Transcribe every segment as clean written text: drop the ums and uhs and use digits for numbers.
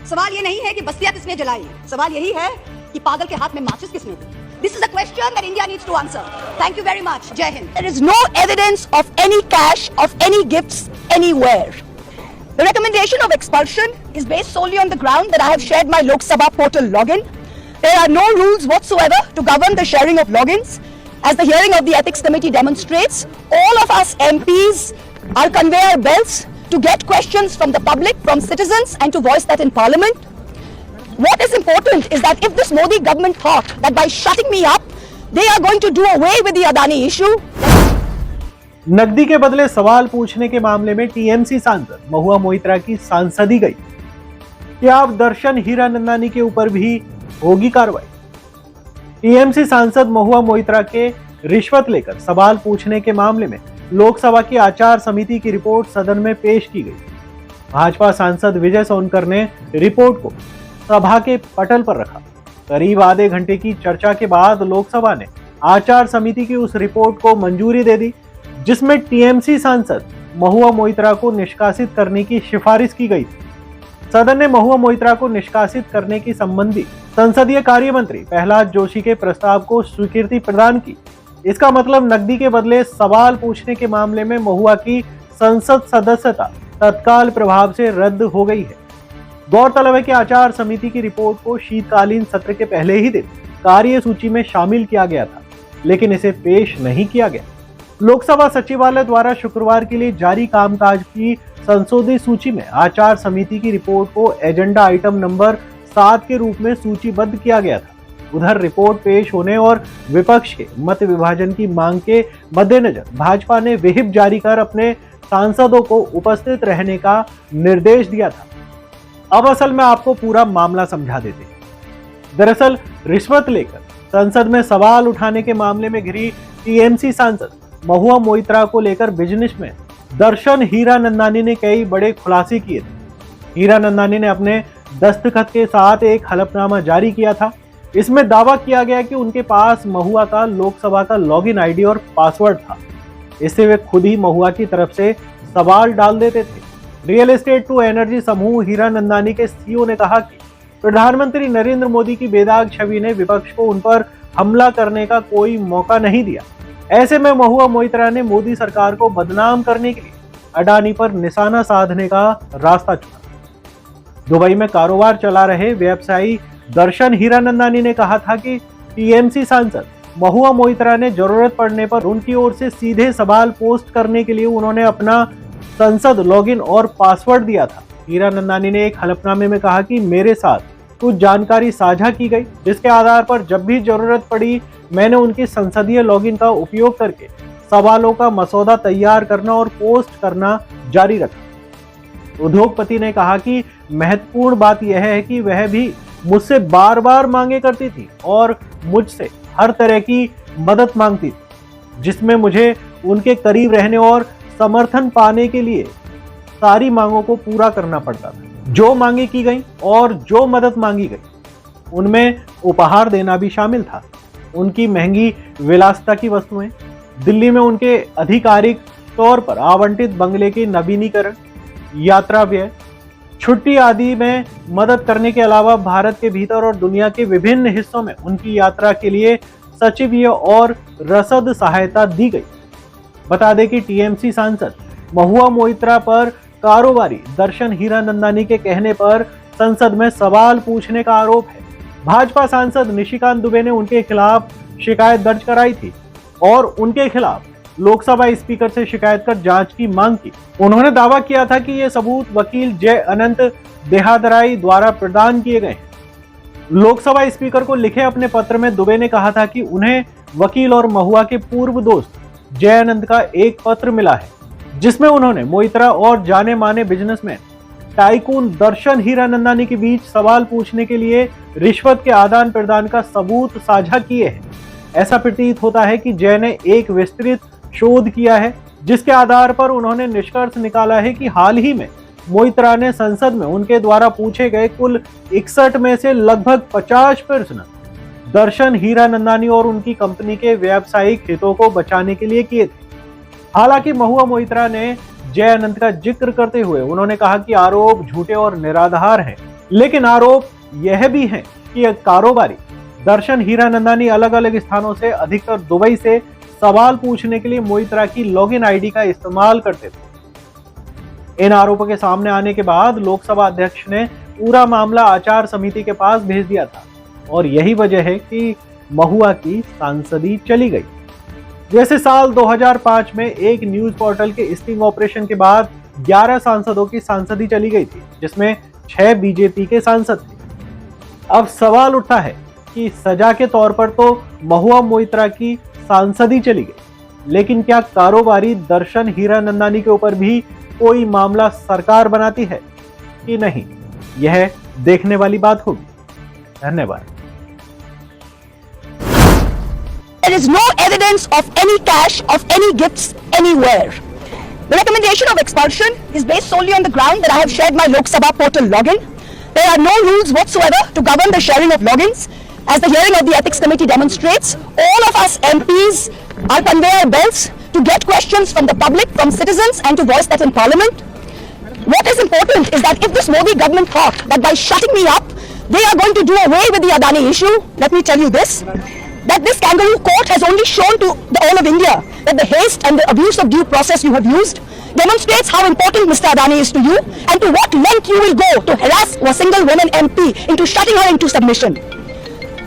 सवाल ये नहीं है कि बस्तियां किसने जलाई, सवाल यही है कि पागल के हाथ में माचिस किसने दी। This is a question that India needs to answer. Thank you very much. Jai Hind. There is no evidence of any cash, of any gifts anywhere. The recommendation of expulsion is based solely on the ground that I have shared my Lok Sabha portal login. There are no rules whatsoever to govern the sharing of logins. As the hearing of the Ethics Committee demonstrates, all of us MPs are conveyor belts to get questions from the public, from citizens, and to voice that in Parliament. What is important is that if this Modi government thought that by shutting me up, they are going to do away with the Adani issue. नकदी के बदले सवाल पूछने के मामले में TMC सांसद महुआ मोइत्रा की सांसदी गई। क्या अब दर्शन हीरानंदानी के ऊपर भी होगी कार्रवाई? टीएमसी सांसद महुआ मोइत्रा के रिश्वत लेकर सवाल पूछने के मामले में लोकसभा की आचार समिति की रिपोर्ट सदन में पेश की गई। भाजपा सांसद विजय सोनकर ने रिपोर्ट को सभा के पटल पर रखा। करीब आधे घंटे की चर्चा के बाद लोकसभा ने आचार समिति की उस रिपोर्ट को मंजूरी दे दी, जिसमें टीएमसी सांसद महुआ मोइत्रा को निष्कासित करने की सिफारिश की गई थी। सदन ने महुआ मोइत्रा को निष्कासित करने की संबंधी संसदीय कार्य मंत्री प्रहलाद जोशी के प्रस्ताव को स्वीकृति प्रदान की। इसका मतलब नकदी के बदले सवाल पूछने के मामले में महुआ की संसद सदस्यता तत्काल प्रभाव से रद्द हो गई है। गौरतलब है कि आचार समिति की रिपोर्ट को शीतकालीन सत्र के पहले ही दिन कार्य सूची में शामिल किया गया था, लेकिन इसे पेश नहीं किया गया। लोकसभा सचिवालय द्वारा शुक्रवार के लिए जारी कामकाज की संशोधित सूची में आचार समिति की रिपोर्ट को एजेंडा आइटम नंबर 7 के रूप में सूचीबद्ध किया गया था। उधर रिपोर्ट पेश होने और विपक्ष के मत विभाजन की मांग के मद्देनजर भाजपा ने व्हिप जारी कर अपने सांसदों को उपस्थित रहने का निर्देश दिया था। अब असल में आपको पूरा मामला समझा देते हैं। दरअसल रिश्वत लेकर संसद में सवाल उठाने के मामले में घिरी टीएमसी सांसद महुआ मोइत्रा को लेकर बिजनेसमैन दर्शन हीरानंदानी ने कई बड़े खुलासे किए थे। हीरानंदानी ने अपने दस्तखत के साथ एक हलफनामा जारी किया था। इसमें दावा किया गया कि उनके पास महुआ का लोकसभा का लॉगिन आईडी और पासवर्ड था। इससे वे खुद ही महुआ की तरफ से सवाल डाल देते थे। रियल एस्टेट टू एनर्जी समूह हीरानंदानी के सीईओ ने कहा कि प्रधानमंत्री नरेंद्र मोदी की बेदाग छवि ने विपक्ष को उन पर हमला करने का कोई मौका नहीं दिया। ऐसे में महुआ मोइत्रा ने मोदी सरकार को बदनाम करने के लिए अडानी पर निशाना साधने का रास्ता चुना। दुबई में कारोबार चला रहे व्यवसायी दर्शन हीरानंदानी ने कहा था कि टीएमसी सांसद महुआ मोइत्रा ने जरूरत पड़ने पर उनकी ओर से सीधे सवाल पोस्ट करने के लिए उन्होंने अपना संसद लॉगिन और पासवर्ड दिया था। हीरानंदानी ने एक हलफनामे में कहा कि मेरे साथ कुछ जानकारी साझा की गई, जिसके आधार पर जब भी जरूरत पड़ी मैंने उनके संसदीय लॉगिन का उपयोग करके सवालों का मसौदा तैयार करना और पोस्ट करना जारी रखा। उद्योगपति ने कहा कि महत्वपूर्ण बात यह है कि वह भी मुझसे बार बार मांगे करती थी और मुझसे हर तरह की मदद मांगती थी, जिसमें मुझे उनके करीब रहने और समर्थन पाने के लिए सारी मांगों को पूरा करना पड़ता था। जो मांगे की गई और जो मदद मांगी गई उनमें उपहार देना भी शामिल था। उनकी महंगी विलासिता की वस्तुएं, दिल्ली में उनके आधिकारिक तौर पर आवंटित बंगले के नवीनीकरण, यात्रा व्यय, छुट्टी आदि में मदद करने के अलावा भारत के भीतर और दुनिया के विभिन्न हिस्सों में उनकी यात्रा के लिए सचिवीय और रसद सहायता दी गई। बता दें कि टीएमसी सांसद महुआ मोइत्रा पर कारोबारी दर्शन हीरानंदानी के कहने पर संसद में सवाल पूछने का आरोप है। भाजपा सांसद निशिकांत दुबे ने उनके खिलाफ शिकायत दर्ज कराई थी और उनके खिलाफ लोकसभा स्पीकर से शिकायत कर जांच की मांग की। उन्होंने दावा किया था कि ये सबूत वकील जय अनंत देहादराई द्वारा प्रदान किए गए हैं। लोकसभा स्पीकर को लिखे अपने पत्र में दुबे ने कहा था कि उन्हें वकील और महुआ के पूर्व दोस्त जय अनंत का एक पत्र मिला है, जिसमें उन्होंने मोइत्रा और जाने माने बिजनेसमैन टाइकून दर्शन हीरानंदानी के बीच सवाल पूछने के लिए रिश्वत के आदान प्रदान का सबूत साझा किए हैं। ऐसा प्रतीत होता है कि जय ने एक विस्तृत शोध किया है, जिसके आधार पर उन्होंने निष्कर्ष निकाला है कि हाल ही में मोइत्रा ने संसद में उनके द्वारा पूछे गए कुल 61 में से लगभग 50 प्रश्न दर्शन हीरानंदानी और उनकी कंपनी के व्यावसायिक हितों को बचाने के लिए किए थे। हालांकि महुआ मोइत्रा ने जय अनंत का जिक्र करते हुए उन्होंने कहा कि आरोप झूठे और निराधार हैं लेकिन आरोप यह भी है कि यह कारोबारी दर्शन हीरानंदानी अलग अलग स्थानों से अधिकतर दुबई से सवाल पूछने के लिए मोइत्रा की लॉगिन आईडी का इस्तेमाल करते थे। इन आरोपों के सामने आने के बाद लोकसभा अध्यक्ष ने पूरा मामला आचार समिति के पास भेज दिया था और यही वजह है कि महुआ की सांसदी चली गई। जैसे साल 2005 में एक न्यूज पोर्टल के स्टिंग ऑपरेशन के बाद 11 सांसदों की सांसदी चली गई थी, जिसमें 6 बीजेपी के सांसद थे। अब सवाल उठा है कि सजा के तौर पर तो महुआ मोइत्रा की सांसदी चली गई, लेकिन क्या कारोबारी दर्शन हीरानंदानी के ऊपर भी कोई मामला सरकार बनाती है कि नहीं, यह देखने वाली बात होगी। धन्यवाद। There is no evidence of any cash, of any gifts anywhere. The recommendation of expulsion is based solely on the ground that I have shared my Lok Sabha portal login. There are no rules whatsoever to govern the sharing of logins. As the hearing of the Ethics Committee demonstrates, all of us MPs are conveyor belts to get questions from the public, from citizens, and to voice that in Parliament. What is important is that if this Modi government thought that by shutting me up, they are going to do away with the Adani issue, let me tell you this, that this kangaroo court has only shown to the whole of India that the haste and the abuse of due process you have used demonstrates how important Mr. Adani is to you and to what length you will go to harass a single woman MP into shutting her into submission.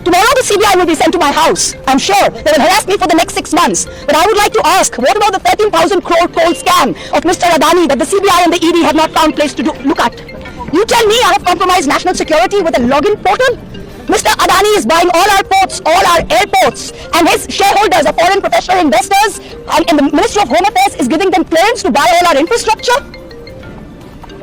Tomorrow the CBI will be sent to my house. I'm sure they will harass me for the next 6 months. But I would like to ask, what about the 13,000 crore coal scam of Mr. Adani that the CBI and the ED have not found place to look at? You tell me I have compromised national security with a login portal? Mr. Adani is buying all our ports, all our airports, and his shareholders are foreign professional investors, and the Ministry of Home Affairs is giving them clearance to buy all our infrastructure.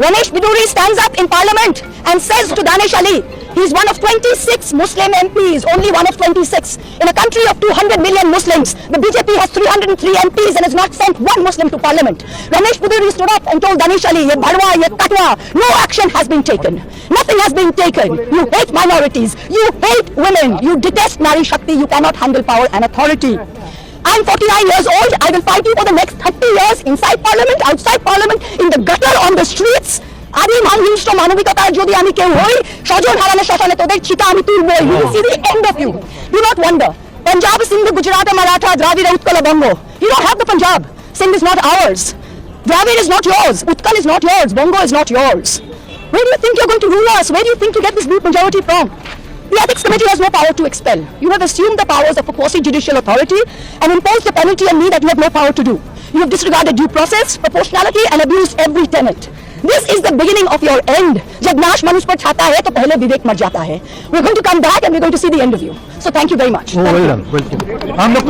Ramesh Biduri stands up in Parliament and says to Danish Ali, he's one of 26 Muslim MPs, only one of 26. In a country of 200 million Muslims, the BJP has 303 MPs and has not sent one Muslim to Parliament. Ramesh Biduri stood up and told Danish Ali, ye bhadwa, ye katwa, no action has been taken. Nothing has been taken. You hate minorities. You hate women. You detest Nari Shakti. You cannot handle power and authority. I'm 49 years old. I will fight you for the next 30 years inside Parliament, outside Parliament, in the gutter, on the streets. আদি মানবিষ্ট মানবিকতার যদি আমি কেউ হই, স্বজন হারানো শ্মশানে তোদের চিতা আমি তুলবো। You will see the end of you. Do not wonder. Punjab, Sindh, Gujarat, Maratha, Dravida, Utkala, Bongo. You don't have the Punjab. Sindh is not ours. Dravid is not yours. Utkal is not yours. Bongo is not yours. Where do you think you're going to rule us? Where do you think to get this deep majority from? The Ethics Committee has no power to expel. You have assumed the powers of a quasi-judicial authority and imposed a penalty on me that you have no power to do. You have disregarded due process, proportionality, and abused every tenet. This is the beginning of your end. जब नाश मनुष्य पर छाता है तो पहले विवेक मर जाता है. We're going to come back and we're going to see the end of you. So thank you very much. हम लोग